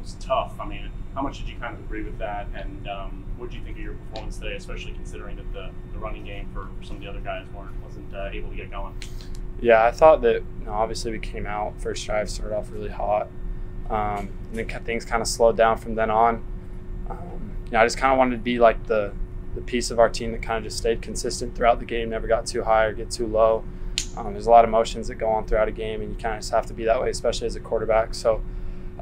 was tough. I mean, how much did you kind of agree with that? And what did you think of your performance today, especially considering that the running game for some of the other guys wasn't able to get going? Yeah, I thought that obviously we came out, first drive started off really hot. And then things kind of slowed down from then on. I just kind of wanted to be like the piece of our team that kind of just stayed consistent throughout the game, never got too high or get too low. There's a lot of emotions that go on throughout a game, and you kind of just have to be that way, especially as a quarterback. So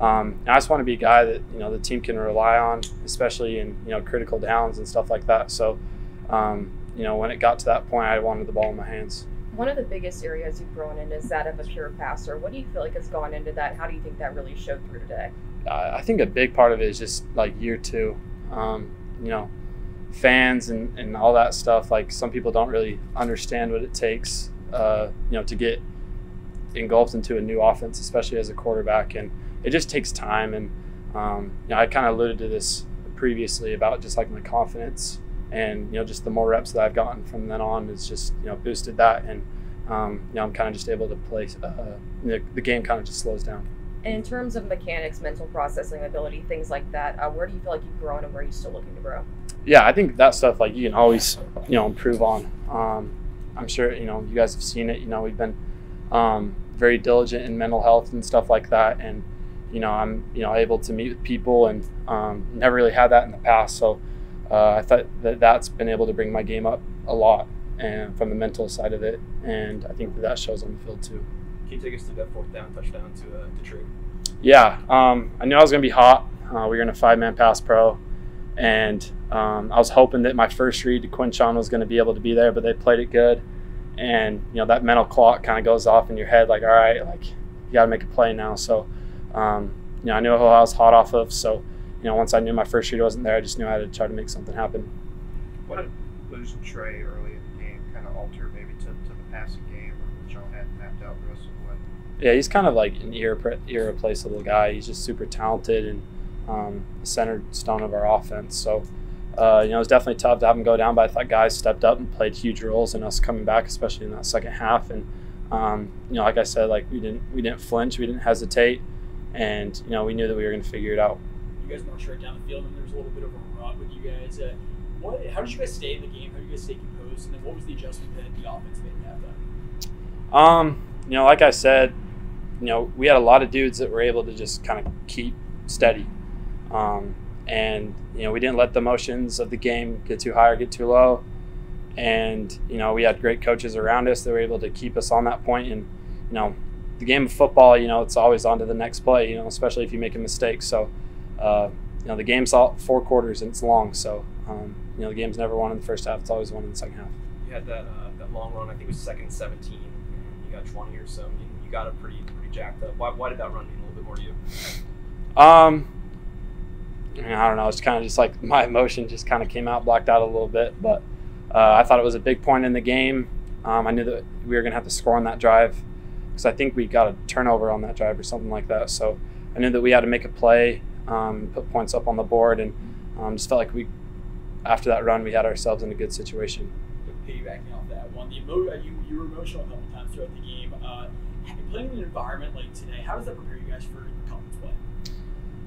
I just want to be a guy that the team can rely on, especially in critical downs and stuff like that. So when it got to that point, I wanted the ball in my hands. One of the biggest areas you've grown in is that of a pure passer. What do you feel like has gone into that? How do you think that really showed through today? I think a big part of it is just like year two. Fans and all that stuff. Like some people don't really understand what it takes, to get engulfed into a new offense, especially as a quarterback, and it just takes time. And I kind of alluded to this previously about just like my confidence, and just the more reps that I've gotten from then on has just boosted that, and I'm kind of just able to play. The game kind of just slows down. And in terms of mechanics, mental processing ability, things like that, where do you feel like you've grown, and where are you still looking to grow? Yeah, I think that stuff like you can always improve on. I'm sure you guys have seen it. We've been very diligent in mental health and stuff like that, and I'm able to meet with people, and never really had that in the past. So I thought that's been able to bring my game up a lot, and from the mental side of it, and I think that shows on the field too. Can you take us through that fourth down touchdown to Detroit? Yeah, I knew I was going to be hot. We were in a 5-man pass pro, and I was hoping that my first read to Quinchon was going to be able to be there, but they played it good. And that mental clock kind of goes off in your head, like, all right, like you got to make a play now. So I knew who I was hot off of. So once I knew my first read wasn't there, I just knew I had to try to make something happen. What did losing Trey early in the game kind of alter maybe to the passing game, or John had mapped out the rest of the way? Yeah, he's kind of like an irreplaceable guy. He's just super talented and the center stone of our offense. So it was definitely tough to have him go down, but I thought guys stepped up and played huge roles in us coming back, especially in that second half. And like I said, like we didn't flinch, we didn't hesitate, and we knew that we were going to figure it out. You guys marched right down the field, and there was a little bit of a run with you guys. How did you guys stay in the game? How did you guys stay composed? And then what was the adjustment that the offense made at halftime? Like I said, we had a lot of dudes that were able to just kind of keep steady. And we didn't let the emotions of the game get too high or get too low. And we had great coaches around us that were able to keep us on that point. And the game of football, it's always on to the next play, especially if you make a mistake. So the game's all 4 quarters and it's long. So the game's never won in the first half, it's always won in the second half. You had that long run, I think it was 2nd and 17, and you got 20 or so. You got it pretty jacked up. Why did that run mean a little bit more to you? I don't know. It's kind of just like my emotion just kind of came out, blacked out a little bit. But I thought it was a big point in the game. I knew that we were going to have to score on that drive because I think we got a turnover on that drive or something like that. So I knew that we had to make a play, put points up on the board, and just felt like after that run, we had ourselves in a good situation. Piggybacking off that one, you were emotional a couple times throughout the game. Playing in an environment like today, how does that prepare you guys for conference play?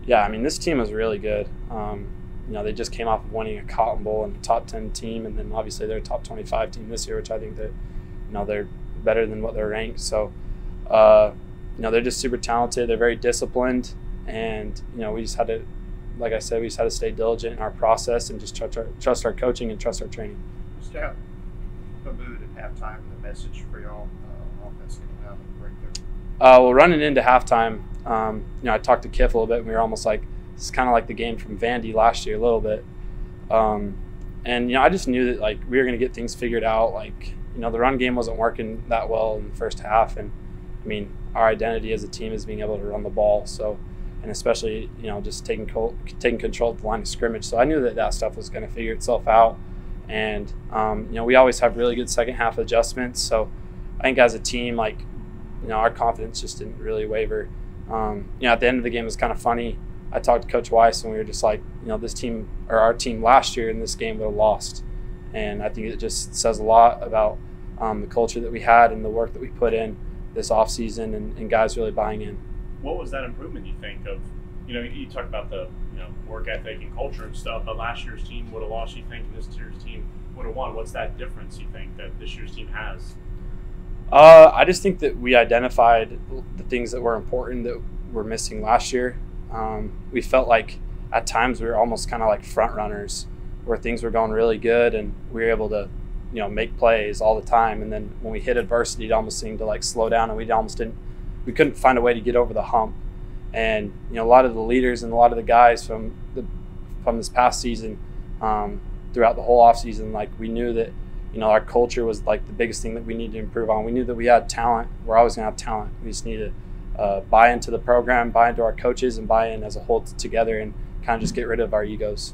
Yeah, I mean, this team is really good. They just came off of winning a Cotton Bowl and a top 10 team, and then obviously they're a top 25 team this year, which I think that they're better than what they're ranked. So they're just super talented. They're very disciplined, and we just had to, like I said, we just had to stay diligent in our process and just trust our coaching and trust our training. Just have the mood at halftime and the message for y'all offense coming out of the break there. Well, running into halftime, I talked to Kiff a little bit, and we were almost like, it's kind of like the game from Vandy last year a little bit. And I just knew that like we were going to get things figured out. Like, the run game wasn't working that well in the first half, and I mean, our identity as a team is being able to run the ball. So, and especially just taking control of the line of scrimmage. So I knew that stuff was going to figure itself out. And we always have really good second half adjustments. So I think as a team, like our confidence just didn't really waver. At the end of the game, it was kind of funny. I talked to Coach Weiss, and we were just like, this team, or our team last year in this game would have lost. And I think it just says a lot about the culture that we had and the work that we put in this offseason, and guys really buying in. What was that improvement, you think, of you talk about the work ethic and culture and stuff, but last year's team would have lost, you think, and this year's team would have won. What's that difference, you think, that this year's team has? I just think that we identified the things that were important that were missing last year. We felt like at times we were almost kind of like front runners, where things were going really good and we were able to make plays all the time, and then when we hit adversity it almost seemed to like slow down, and we couldn't find a way to get over the hump. And a lot of the leaders and a lot of the guys from this past season, throughout the whole off season, like we knew that our culture was like the biggest thing that we needed to improve on. We knew that we had talent. We're always gonna have talent. We just need to buy into the program, buy into our coaches, and buy in as a whole together, and kind of just get rid of our egos.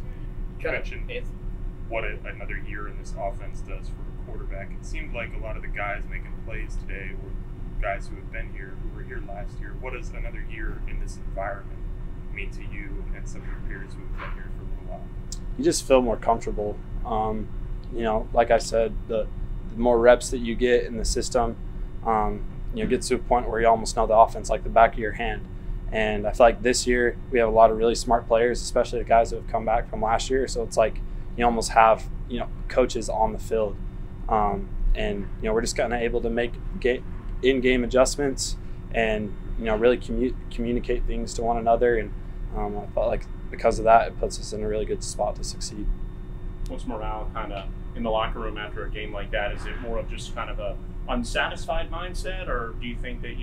You mentioned what another year in this offense does for a quarterback. It seemed like a lot of the guys making plays today were guys who have been here, who were here last year. What does another year in this environment mean to you and some of your peers who have been here for a little while? You just feel more comfortable. Like I said, the more reps that you get in the system, gets to a point where you almost know the offense like the back of your hand. And I feel like this year we have a lot of really smart players, especially the guys that have come back from last year. So it's like you almost have coaches on the field, and we're just kind of able to make in-game adjustments and really communicate things to one another. And I felt like because of that, it puts us in a really good spot to succeed. What's morale kind of in the locker room after a game like that? Is it more of just kind of a unsatisfied mindset, or do you think that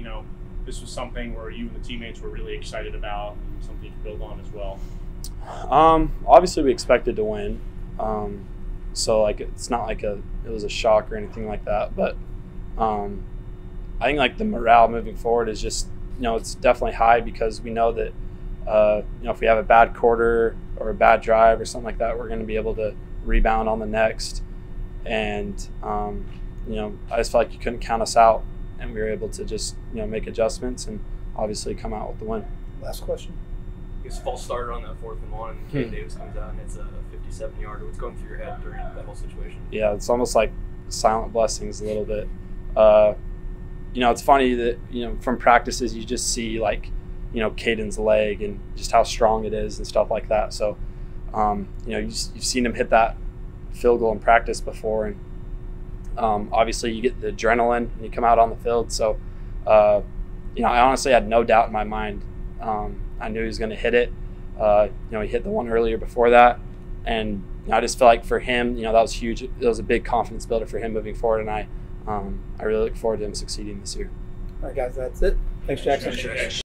this was something where you and the teammates were really excited about and something you could build on as well? Obviously we expected to win, so like it's not like it was a shock or anything like that, but I think like the morale moving forward is just it's definitely high, because we know that if we have a bad quarter or a bad drive or something like that, we're going to be able to rebound on the next. And I just felt like you couldn't count us out, and we were able to just make adjustments and obviously come out with the win. Last question. He was a false starter on that 4th and 1, and Caden Davis comes out and it's a 57-yarder. What's going through your head during that whole situation? Yeah, it's almost like silent blessings a little bit. It's funny that from practices you just see like Caden's leg and just how strong it is and stuff like that. So you've seen him hit that field goal in practice before, and obviously you get the adrenaline and you come out on the field. So I honestly had no doubt in my mind. I knew he was going to hit it. He hit the one earlier before that, and I just feel like for him, that was huge. It was a big confidence builder for him moving forward, and I really look forward to him succeeding this year. All right, guys, that's it. Thanks, Jaxson.